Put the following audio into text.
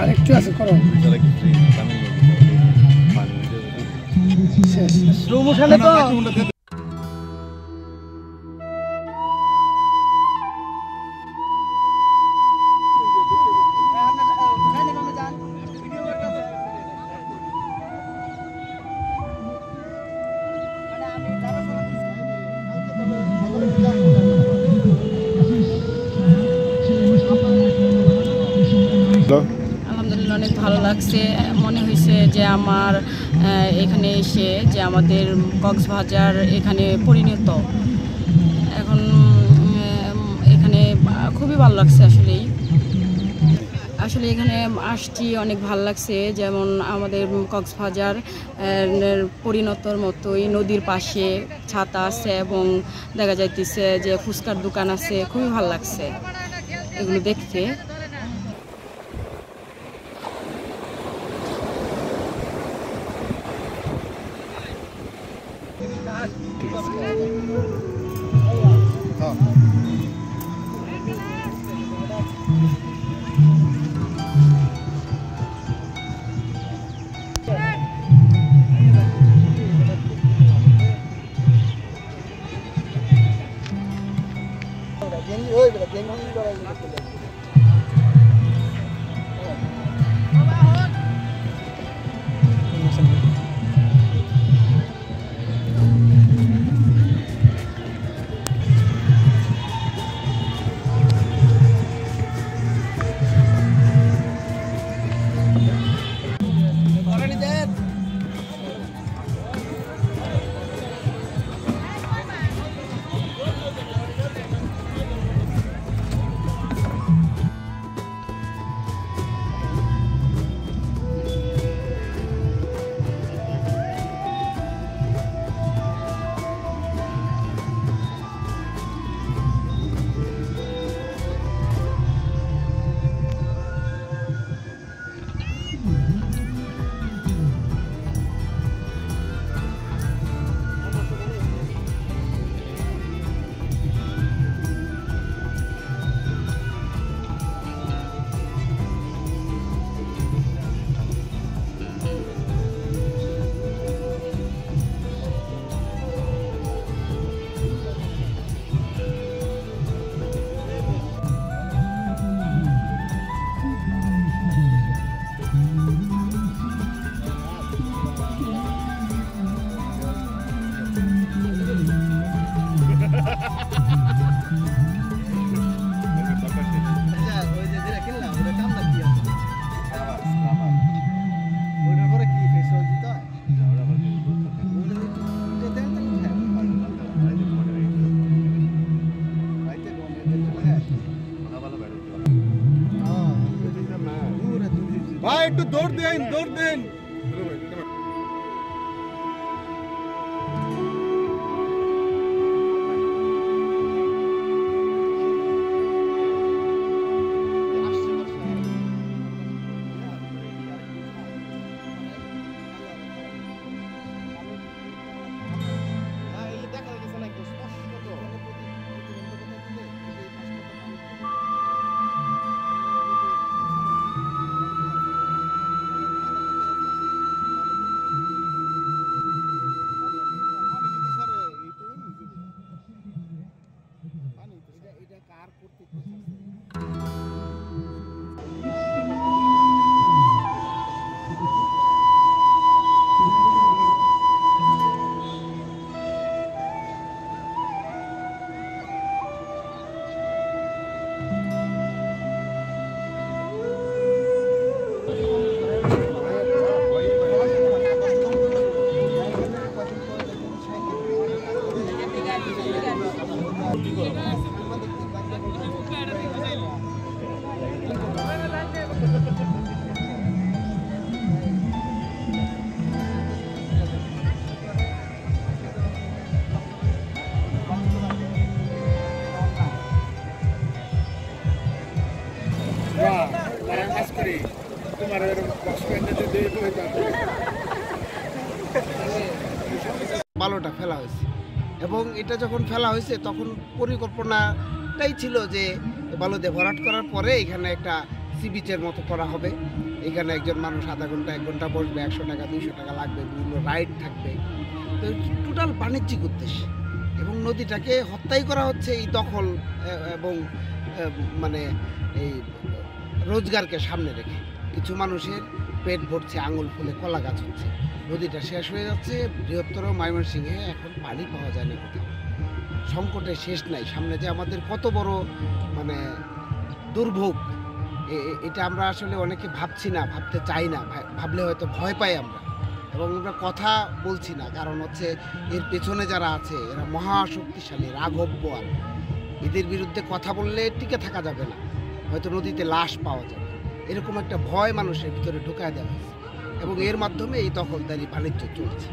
আরেকটু আছে করো স্লো মোশনে তো আলহামদুলিল্লাহ অনেক ভালো লাগছে। মনে হয়েছে যে আমার এখানে এসে যে আমাদের কক্সবাজার এখানে পরিণত এখন এখানে খুবই ভালো লাগছে। আসলে এখানে আসছি অনেক ভালো লাগছে। যেমন আমাদের কক্সবাজার পরিণতর মতোই নদীর পাশে ছাতা আছে এবং দেখা যাইতেছে যে ফুচকার দোকান আছে। খুবই ভালো লাগছে এগুলো দেখতে। ভাই একটু দৌড় দেন দৌড় দেন। বালুটা ফেলা হয়েছে এবং এটা যখন ফেলা হয়েছে তখন পরিকল্পনাটাই ছিল যে বালু দিয়ে ভরাট করার পরে এখানে একটা সি বিচের মতো করা হবে। এখানে একজন মানুষ আধা ঘন্টা 1 ঘন্টা বসবে, 100 টাকা 200 টাকা লাগবে, বিভিন্ন রাইড থাকবে। তো টোটাল বাণিজ্যিক উদ্দেশ্যে এবং নদীটাকে হত্যাই করা হচ্ছে এই দখল এবং মানে এই রোজগারকে সামনে রেখে। কিছু মানুষের পেট ভরছে, আঙুল ফুলে কলা গাছ হচ্ছে, নদীটা শেষ হয়ে যাচ্ছে। বৃহত্তর ময়মনসিংহে এখন পানি পাওয়া যায় না কোথাও, সংকটের শেষ নাই। সামনে যে আমাদের কত বড় মানে দুর্ভোগ, এটা আমরা আসলে অনেকে ভাবছি না, ভাবতে চাই না, ভাবলে হয়তো ভয় পাই আমরা এবং আমরা কথা বলছি না। কারণ হচ্ছে এর পেছনে যারা আছে এরা মহাশক্তিশালী, রাঘববোয়াল। এদের বিরুদ্ধে কথা বললে টিকে থাকা যাবে না, হয়তো নদীতে লাশ পাওয়া যাবে, এরকম একটা ভয় মানুষের ভিতরে ঢুকায় দেওয়া হয়েছে এবং এর মাধ্যমে এই দখলদারি বাণিজ্য চলছে।